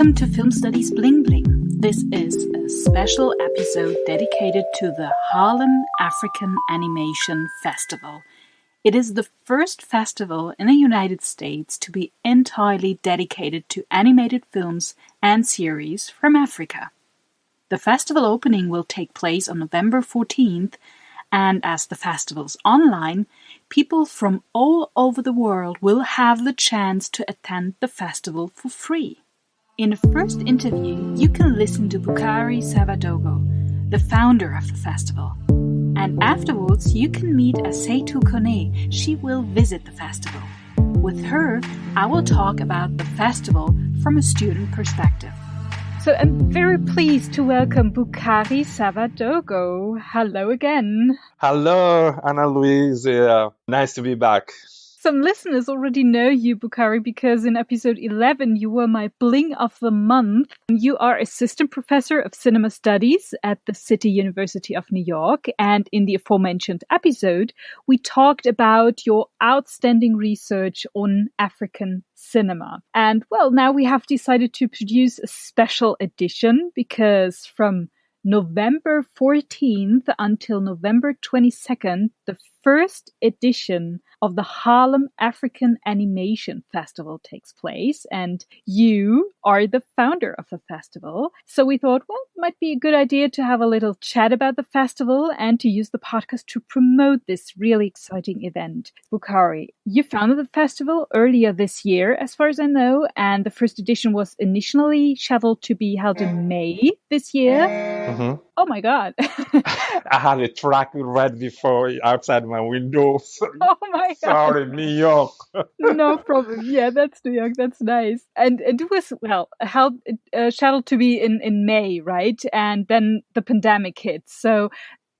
Welcome to Film Studie's Bling Bling. This is a special episode dedicated to the Harlem African Animation Festival. It is the first festival in the United States to be entirely dedicated to animated films and series from Africa. The festival opening will take place on November 14th, and as the festival's online, people from all over the world will have the chance to attend the festival for free. In the first interview, you can listen to Bukari Savadogo, the founder of the festival. And afterwards, you can meet Aseitu Kone. She will visit the festival. With her, I will talk about the festival from a student perspective. So I'm very pleased to welcome Bukari Savadogo. Hello again. Hello, Ana Louise. Nice to be back. Some listeners already know you, Bukari, because in episode 11, you were my Bling of the Month. You are assistant professor of cinema studies at the City University of New York. And in the aforementioned episode, we talked about your outstanding research on African cinema. And well, now we have decided to produce a special edition because from November 14th until November 22nd, the first edition of the Harlem African Animation Festival takes place, and you are the founder of the festival. So we thought, well, it might be a good idea to have a little chat about the festival and to use the podcast to promote this really exciting event. Bukari, you founded the festival earlier this year, as far as I know, and the first edition was initially scheduled to be held in May this year. Mm-hmm. Oh my God. I had a track right before outside my window. Oh my God. Sorry, New York. No problem. Yeah, that's New York. That's nice. And it was, well, held, scheduled to be in May, right? And then the pandemic hit. So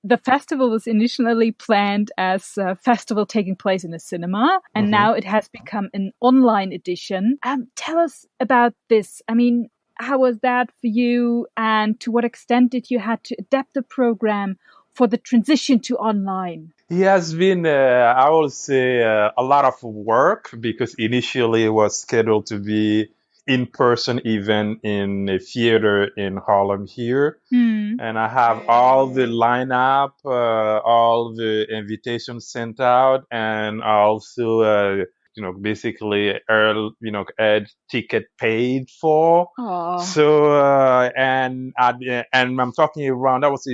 the festival was initially planned as a festival taking place in a cinema, and now it has become an online edition. Tell us about this. I mean, how was that for you? And to what extent did you have to adapt the program for the transition to online? It has been, I will say, a lot of work because initially it was scheduled to be in-person event in a theater in Harlem here. And I have all the lineup, all the invitations sent out, and also, basically, air ticket paid for. Aww. So, and I'm talking around, that was,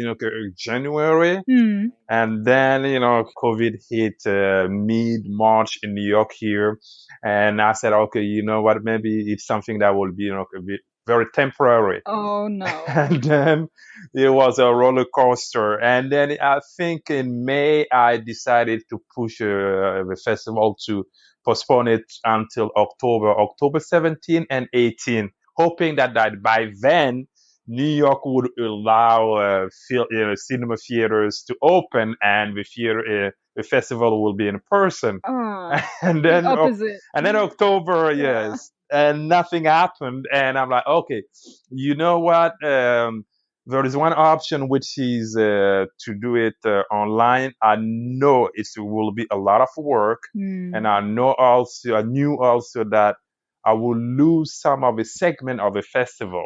January. And then, COVID hit mid-March in New York here. And I said, okay, you know what, maybe it's something that will be, a bit very temporary. Oh, no. And then it was a roller coaster. And then I think in May, I decided to push the festival to postpone it until October 17 and 18, hoping that by then, New York would allow cinema theaters to open and the festival will be in person. And then October, yes. And nothing happened. And I'm like, okay, you know what? There is one option, which is to do it online. I know it will be a lot of work. And I knew also that I will lose some of the segment of the festival.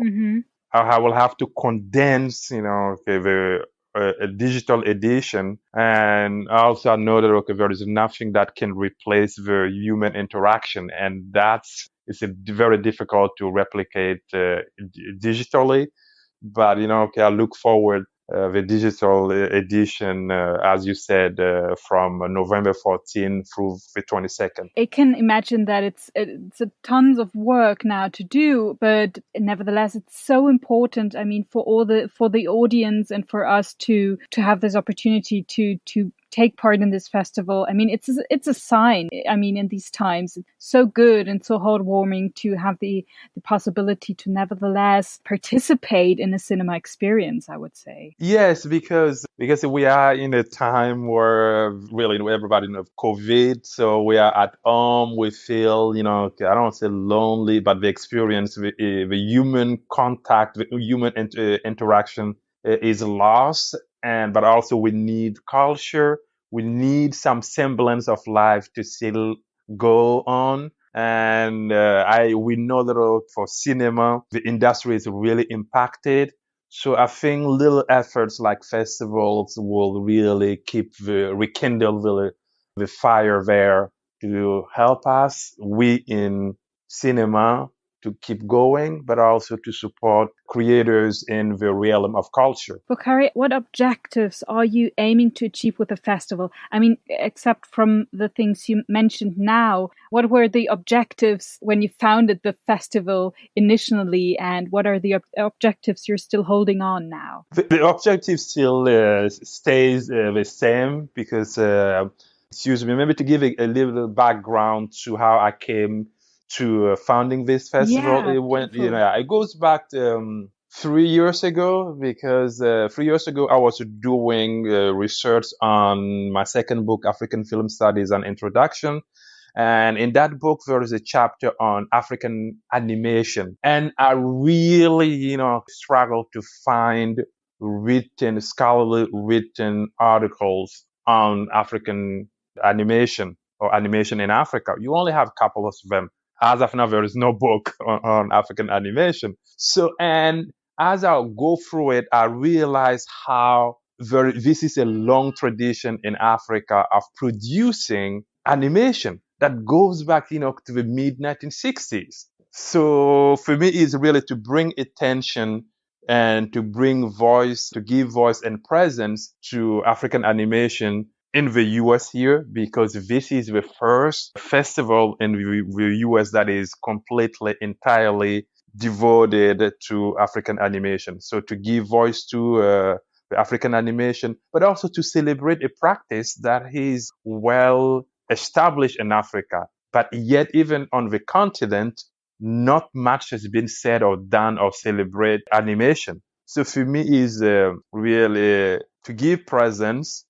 I will have to condense, a digital edition. And also I know that, there is nothing that can replace the human interaction. And it's very difficult to replicate digitally. But, I look forward the digital edition, as you said, from November 14 through the 22nd. I can imagine that it's a tons of work now to do, but nevertheless, it's so important. I mean, for the audience and for us to have this opportunity to take part in this festival. I mean, it's a sign. I mean, in these times, it's so good and so heartwarming to have the possibility to nevertheless participate in a cinema experience, I would say. Yes, because we are in a time where really everybody knows COVID, so we are at home. We feel, I don't want to say lonely, but the experience, the human contact, the human interaction is lost. But also we need culture. We need some semblance of life to still go on. And we know that for cinema, the industry is really impacted. So I think little efforts like festivals will really rekindle the fire there to help us, we in cinema, to keep going, but also to support creators in the realm of culture. Bukhari, what objectives are you aiming to achieve with the festival? I mean, except from the things you mentioned now, what were the objectives when you founded the festival initially, and what are the objectives you're still holding on now? The objective still stays the same because, excuse me, maybe to give a little background to how I came to founding this festival. Yeah, It went, beautiful. it goes back to, 3 years ago, because 3 years ago I was doing research on my second book, African Film Studies and Introduction. And in that book, there is a chapter on African animation. And I really, struggled to find scholarly written articles on African animation or animation in Africa. You only have a couple of them. As of now, there is no book on African animation. So, and as I go through it, I realize how this is a long tradition in Africa of producing animation that goes back, to the mid 1960s. So for me, it's really to bring attention and to give voice and presence to African animation in the US here, because this is the first festival in the US that is entirely devoted to African animation. So to give voice to the African animation, but also to celebrate a practice that is well established in Africa. But yet, even on the continent, not much has been said or done or celebrate animation. So for me, is really to give presence,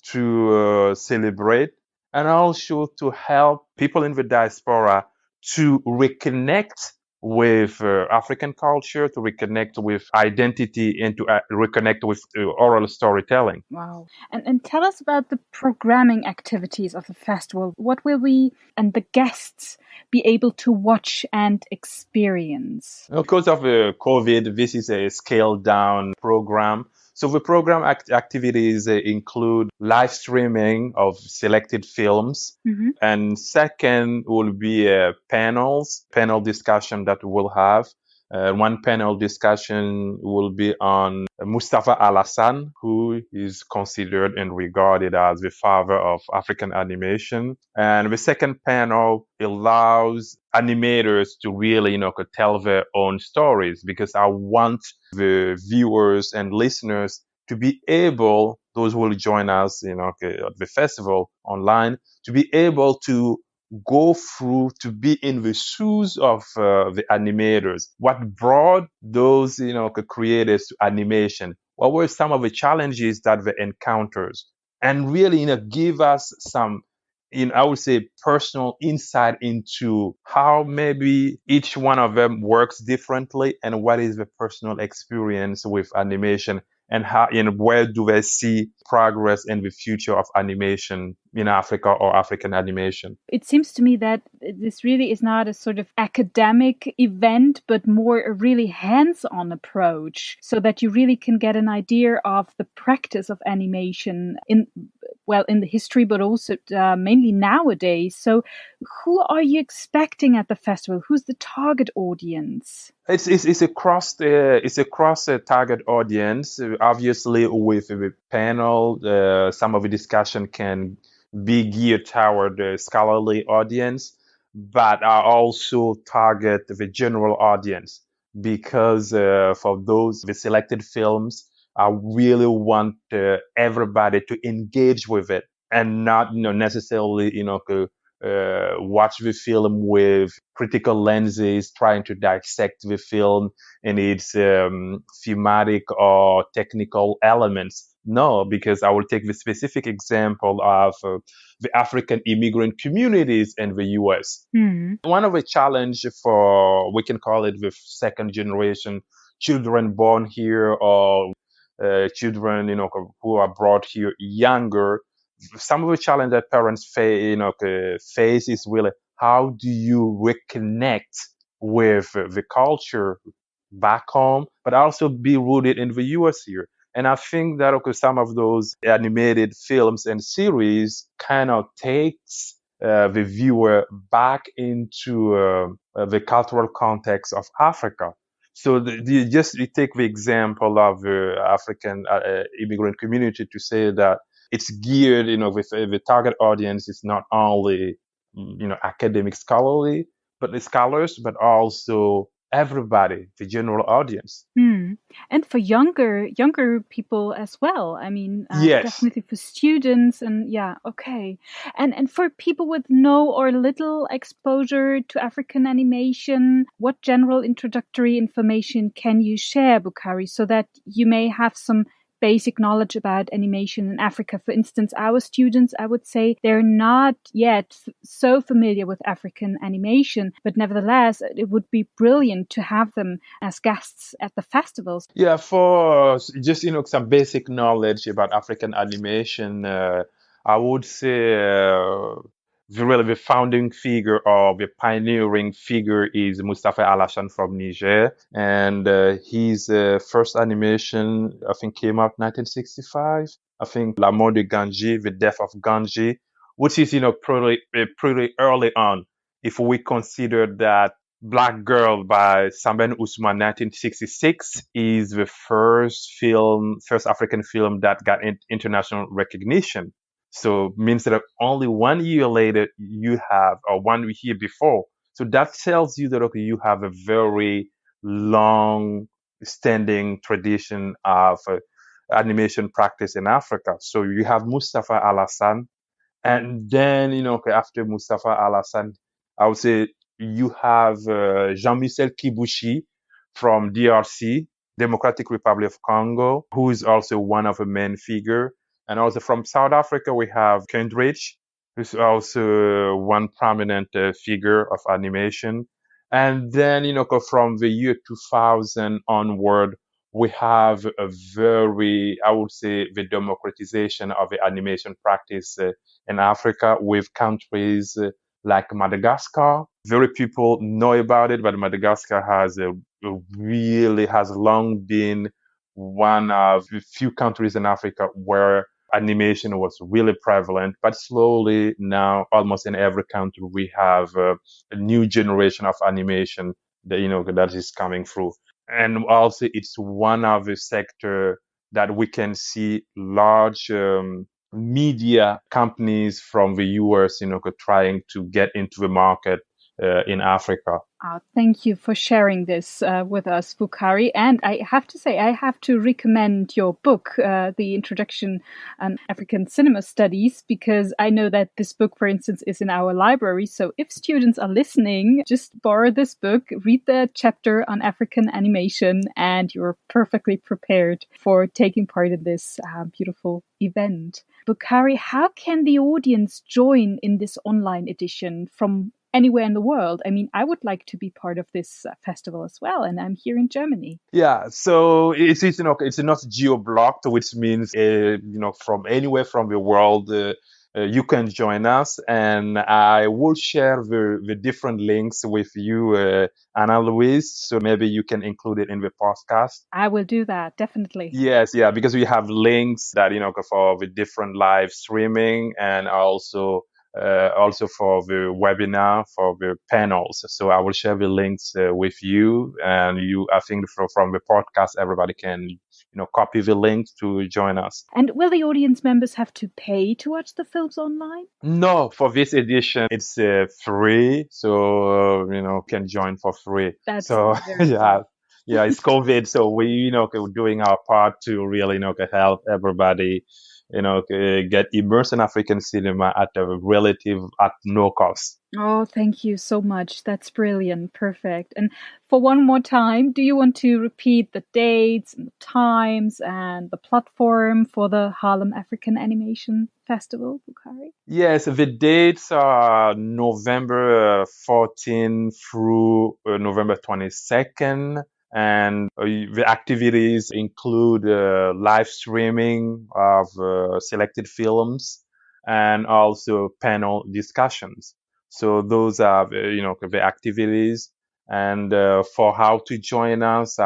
to celebrate, and also to help people in the diaspora to reconnect with African culture, to reconnect with identity, and to reconnect with oral storytelling. Wow. And tell us about the programming activities of the festival. What will we and the guests be able to watch and experience? Because of COVID, this is a scaled down program. So the program activities include live streaming of selected films. Mm-hmm. And second will be panel discussion that we'll have. One panel discussion will be on Mustafa Al-Hassan, who is considered and regarded as the father of African animation. And the second panel allows animators to really, could tell their own stories, because I want the viewers and listeners to be able, those who will join us, at the festival online, to be able to go through, to be in the shoes of the animators. What brought those, creators to animation? What were some of the challenges that they encountered? And really, give us some, I would say, personal insight into how maybe each one of them works differently, and what is the personal experience with animation, and how, where do they see progress in the future of animation in Africa or African animation. It seems to me that this really is not a sort of academic event, but more a really hands-on approach, so that you really can get an idea of the practice of animation in the history, but also mainly nowadays. So who are you expecting at the festival? Who's the target audience? It's across a target audience. Obviously, with the panel, some of the discussion can be geared toward the scholarly audience, but I also target the general audience, because for the selected films, I really want everybody to engage with it, and not, necessarily, watch the film with critical lenses, trying to dissect the film and its thematic or technical elements. No, because I will take the specific example of the African immigrant communities in the US. One of the challenge for, we can call it, the second generation children born here, or children, who are brought here younger. Some of the challenge that parents face is really how do you reconnect with the culture back home, but also be rooted in the US here. And I think that okay, some of those animated films and series kind of takes the viewer back into the cultural context of Africa. So just you take the example of the African immigrant community to say that it's geared, with the target audience is not only, academic scholarly, but the scholars, but also everybody, the general audience. Hmm. And for younger people as well. I mean, Yes. definitely for students, and yeah, okay. And for people with no or little exposure to African animation, what general introductory information can you share, Bukhari, so that you may have some basic knowledge about animation in Africa? For instance, our students, I would say, they're not yet so familiar with African animation, but nevertheless, it would be brilliant to have them as guests at the festivals. Yeah, for just some basic knowledge about African animation, I would say the founding figure or the pioneering figure is Mustafa Al-Hassan from Niger, and his first animation I think came out 1965. I think La Mort de Ganji, The Death of Ganji, which is pretty early on if we consider that Black Girl by Samben Ousmane 1966 is the first African film that got international recognition. So means that only 1 year later you have, or 1 year before. So that tells you that okay, you have a very long standing tradition of animation practice in Africa. So you have Mustafa Al-Hassan, and then, okay, after Mustafa Al-Hassan, I would say you have Jean-Michel Kibushi from DRC, Democratic Republic of Congo, who is also one of the main figure. And also from South Africa, we have Kendrick, who's also one prominent figure of animation. And then, from the year 2000 onward, we have a very, I would say, the democratization of the animation practice in Africa with countries like Madagascar. Very people know about it, but Madagascar really has long been one of the few countries in Africa where animation was really prevalent. But slowly now, almost in every country, we have a new generation of animation that is coming through. And also, it's one of the sector that we can see large media companies from the US, trying to get into the market in Africa. Thank you for sharing this with us, Bukhari. And I have to say, I have to recommend your book, The Introduction on African Cinema Studies, because I know that this book, for instance, is in our library. So if students are listening, just borrow this book, read the chapter on African animation, and you're perfectly prepared for taking part in this beautiful event. Bukhari, how can the audience join in this online edition from anywhere in the world? I mean, I would like to be part of this festival as well, and I'm here in Germany. Yeah, so it's not geo-blocked, which means from anywhere from the world you can join us, and I will share the different links with you, Anna Louise. So maybe you can include it in the podcast. I will do that, definitely. Yes, yeah, because we have links that for the different live streaming, and also for the webinar, for the panels. So I will share the links with you, and I think from the podcast everybody can copy the link to join us. And will the audience members have to pay to watch the films online? No, for this edition it's free, so can join for free. That's So very yeah. good. Yeah, it's COVID, so we, doing our part to really, help everybody, get immersed in African cinema at no cost. Oh, thank you so much. That's brilliant. Perfect. And for one more time, do you want to repeat the dates and the times and the platform for the Harlem African Animation Festival, Bukhari? Yes, the dates are November 14 through November 22nd. And the activities include live streaming of selected films and also panel discussions. So those are the activities. And for how to join us,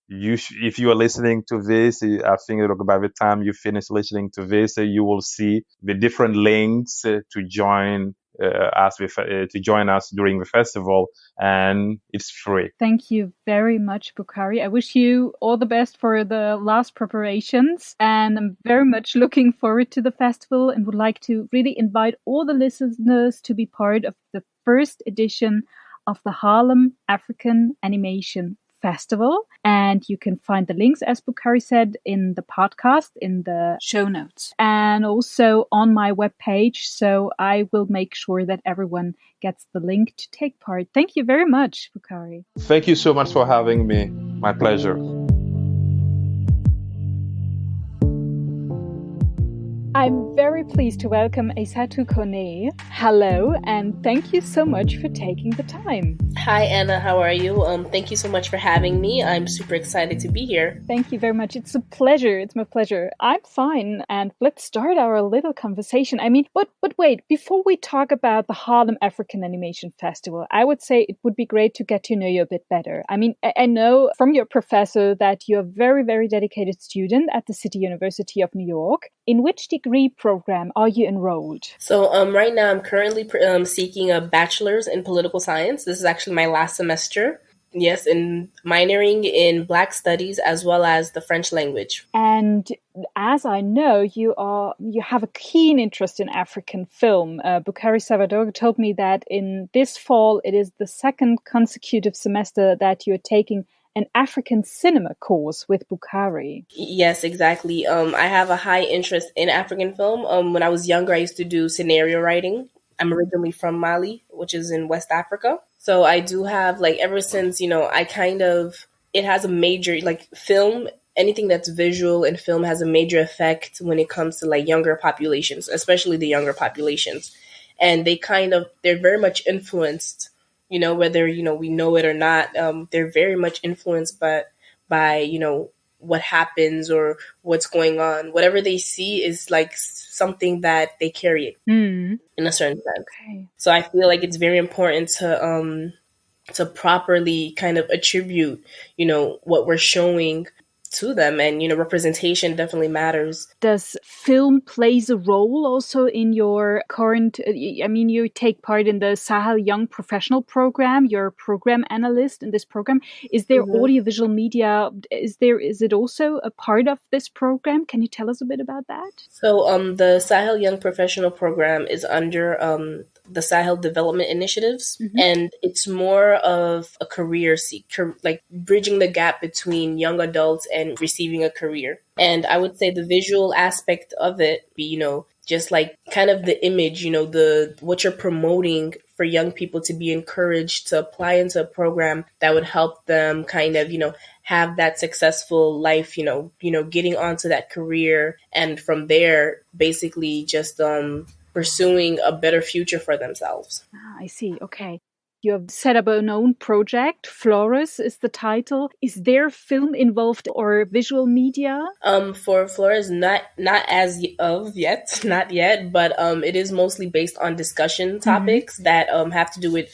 if you are listening to this, I think by the time you finish listening to this, you will see the different links to join to join us during the festival, and it's free. Thank you very much, Bukhari. I wish you all the best for the last preparations, and I'm very much looking forward to the festival and would like to really invite all the listeners to be part of the first edition of the Harlem African Animation Festival. And you can find the links, as Bukhari said, in the podcast, in the show notes, and also on my webpage. So I will make sure that everyone gets the link to take part. Thank you very much, Bukhari. Thank you so much for having me. My pleasure. I'm very pleased to welcome Aissatou Kone. Hello, and thank you so much for taking the time. Hi, Anna. How are you? Thank you so much for having me. I'm super excited to be here. Thank you very much. It's a pleasure. It's my pleasure. I'm fine. And let's start our little conversation. I mean, but wait, before we talk about the Harlem African Animation Festival, I would say it would be great to get to know you a bit better. I mean, I know from your professor that you're a very, very dedicated student at the City University of New York. In which degree program are you enrolled? So right now I'm currently seeking a bachelor's in political science. This is actually my last semester. Yes, and minoring in Black Studies as well as the French language. And as I know, you have a keen interest in African film. Bukhari Salvador told me that in this fall, it is the second consecutive semester that you're taking an African cinema course with Bukhari. Yes, exactly. I have a high interest in African film. When I was younger, I used to do scenario writing. I'm originally from Mali, which is in West Africa. So I do have, ever since, it has a major, film, anything that's visual and film has a major effect when it comes to, younger populations, especially the younger populations. And they're very much influenced, whether, we know it or not. They're very much influenced by what happens or what's going on. Whatever they see is something that they carry in a certain sense. Okay. So I feel like it's very important to properly kind of attribute, what we're showing to them, and representation definitely matters. Does film plays a role also in your current, you take part in the Sahel Young Professional Program, you're a program analyst in this program. Is there audiovisual media, is it also a part of this program? Can you tell us a bit about that? So the Sahel Young Professional Program is under the Sahel Development Initiatives, and it's more of a career bridging the gap between young adults and receiving a career. And I would say the visual aspect of it be, just kind of the image, what you're promoting for young people to be encouraged to apply into a program that would help them kind of, have that successful life, getting onto that career. And from there, basically just pursuing a better future for themselves. I see. Okay. You have set up an own project. Flores is the title. Is there film involved or visual media? For Flores, not as of yet, not yet, but it is mostly based on discussion topics that have to do with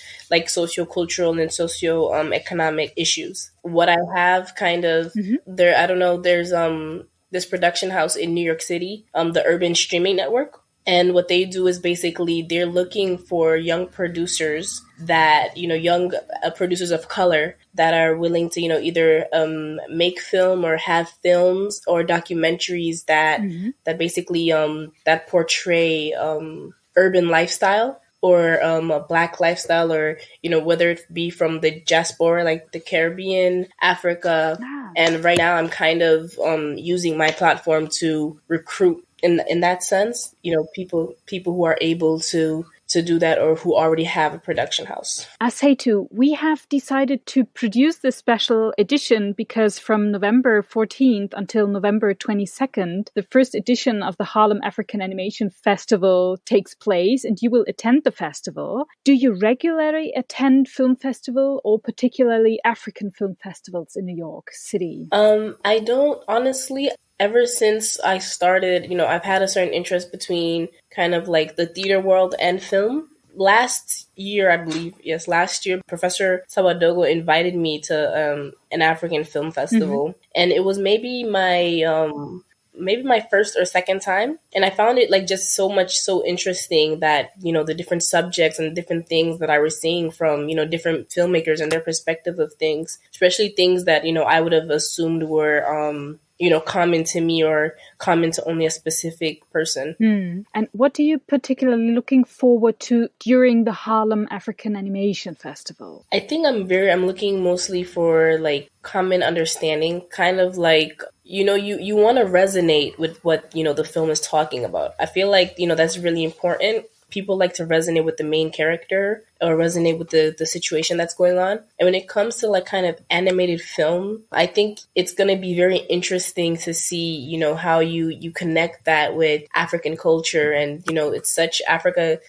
socio-cultural and socio-economic issues. What I have kind of there, I don't know, there's this production house in New York City, the Urban Streaming Network. And what they do is basically they're looking for young producers that, young producers of color that are willing to, either make film or have films or documentaries that basically that portray urban lifestyle or a Black lifestyle, or, whether it be from the diaspora, like the Caribbean, Africa. And right now I'm kind of using my platform to recruit in that sense, people who are able to do that or who already have a production house. Aissatou, we have decided to produce this special edition because from November 14th until November 22nd, the first edition of the Harlem African Animation Festival takes place and you will attend the festival. Do you regularly attend film festival or particularly African film festivals in New York City? I don't, honestly. Ever since I started, I've had a certain interest between kind of the theater world and film. last year, I believe, yes, last year, Professor Sawadogo invited me to an African film festival, and it was maybe my first or second time, and I found it like just so interesting that, you know, the different subjects and different things that I was seeing from, you know, different filmmakers and their perspective of things, especially things that, you know, I would have assumed were you know, common to me or common to only a specific person. And what do you particularly looking forward to during the Harlem African Animation Festival? I think I'm looking mostly for like common understanding, kind of like, you know, you want to resonate with what, you know, the film is talking about. I feel like, you know, that's really important. People like to resonate with the main character or resonate with the situation that's going on. And when it comes to like kind of animated film, I think it's going to be very interesting to see, you know, how you connect that with African culture. And, you know, it's such African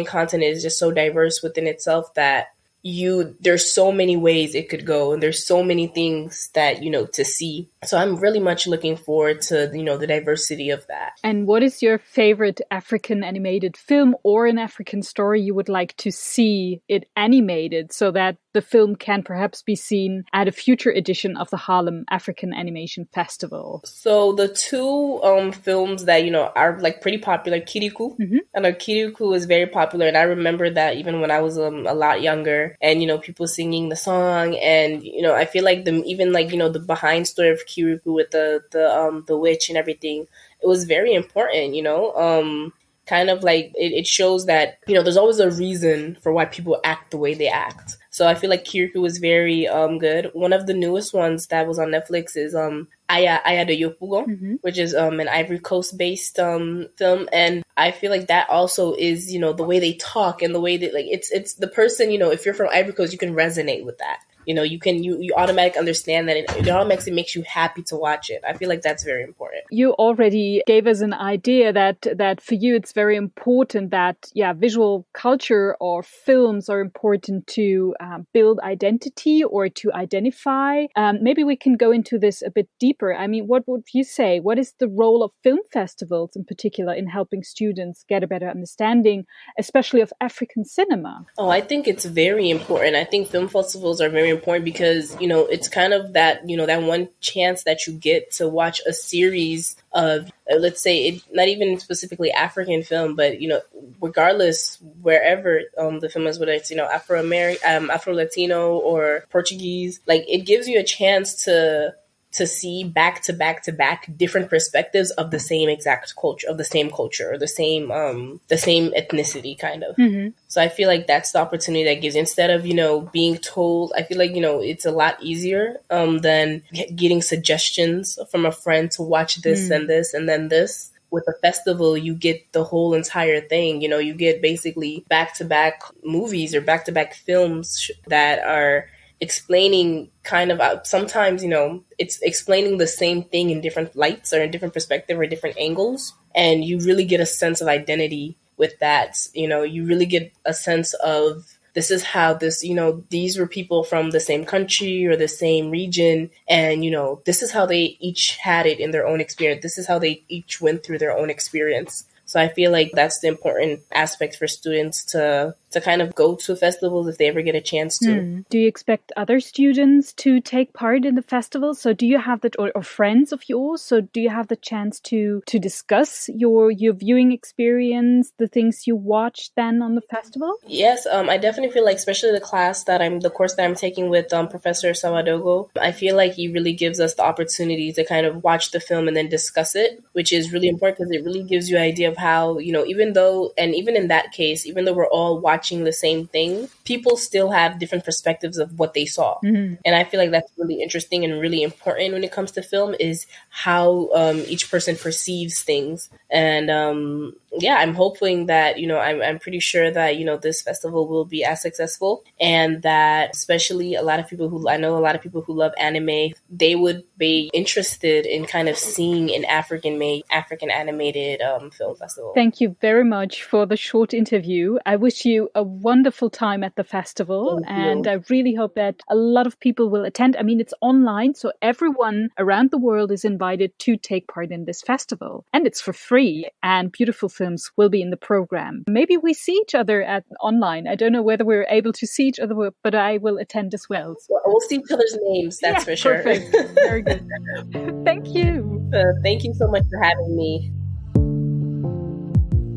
continent is just so diverse within itself that there's so many ways it could go, and there's so many things that, you know, to see. So I'm really much looking forward to, you know, the diversity of that. And what is your favorite African animated film or an African story you would like to see it animated so that the film can perhaps be seen at a future edition of the Harlem African Animation Festival? So the two films that, you know, are like pretty popular, Kirikou. I know Kirikou is very popular, and I remember that even when I was a lot younger, and, you know, people singing the song, and, you know, I feel like even like, you know, the behind story of Kirikou with the witch and everything, it was very important, you know. Kind of like it shows that, you know, there's always a reason for why people act the way they act. So I feel like Kirikou was very good. One of the newest ones that was on Netflix is Aya de Yopugo, which is an Ivory Coast based film, and I feel like that also is, you know, the way they talk and the way that, like, it's the person, you know, if you're from Ivory Coast, you can resonate with that. You know, you automatically understand that it automatically makes you happy to watch it. I feel like that's very important. You already gave us an idea that for you it's very important that, visual culture or films are important to build identity or to identify. Maybe we can go into this a bit deeper. I mean, what would you say? What is the role of film festivals in particular in helping students get a better understanding, especially of African cinema? Oh, I think it's very important. I think film festivals are very important because, you know, it's kind of that, you know, that one chance that you get to watch a series of, let's say, not even specifically African film, but, you know, regardless, wherever the film is, whether it's, you know, Afro-Latino or Portuguese, like, it gives you a chance to see back to back different perspectives of the same exact culture, or the same ethnicity, kind of. So I feel like that's the opportunity that gives, instead of, you know, being told, I feel like, you know, it's a lot easier than getting suggestions from a friend to watch this and this and then this. With a festival, you get the whole entire thing. You know, you get basically back-to-back movies or back-to-back films that are explaining kind of, sometimes, you know, it's explaining the same thing in different lights or in different perspective or different angles. And you really get a sense of identity with that. You know, you really get a sense of, this is how this, you know, these were people from the same country or the same region. And, you know, this is how they each had it in their own experience. This is how they each went through their own experience. So I feel like that's the important aspect for students to kind of go to festivals if they ever get a chance to. Do you expect other students to take part in the festival? So do you have that, or friends of yours? So do you have the chance to discuss your viewing experience, the things you watched then on the festival? Yes, I definitely feel like, especially the course that I'm taking with Professor Sawadogo, I feel like he really gives us the opportunity to kind of watch the film and then discuss it, which is really important because it really gives you an idea of how, you know, even in that case, even though we're all watching the same thing, people still have different perspectives of what they saw. And I feel like that's really interesting and really important when it comes to film, is how each person perceives things. And I'm hoping that, you know, I'm pretty sure that, you know, this festival will be as successful, and that especially a lot of people who love anime, they would be interested in kind of seeing an African animated film festival. Thank you very much for the short interview. I wish you a wonderful time at the festival. And I really hope that a lot of people will attend. I mean, it's online, so everyone around the world is invited to take part in this festival. And it's for free, and beautiful films will be in the program. Maybe we see each other online. I don't know whether we're able to see each other, but I will attend as well. We'll see each other's names, that's for sure. Perfect. Very good. Thank you. Thank you so much for having me.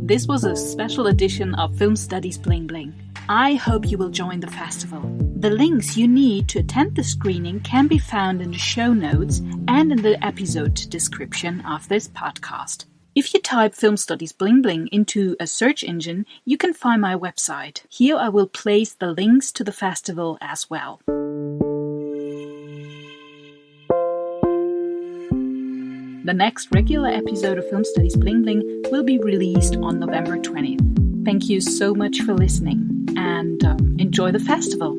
This was a special edition of Film Studies Bling Bling. I hope you will join the festival. The links you need to attend the screening can be found in the show notes and in the episode description of this podcast. If you type Film Studies Bling Bling into a search engine, you can find my website. Here I will place the links to the festival as well. The next regular episode of Film Studies Bling Bling will be released on November 20th. Thank you so much for listening, and enjoy the festival.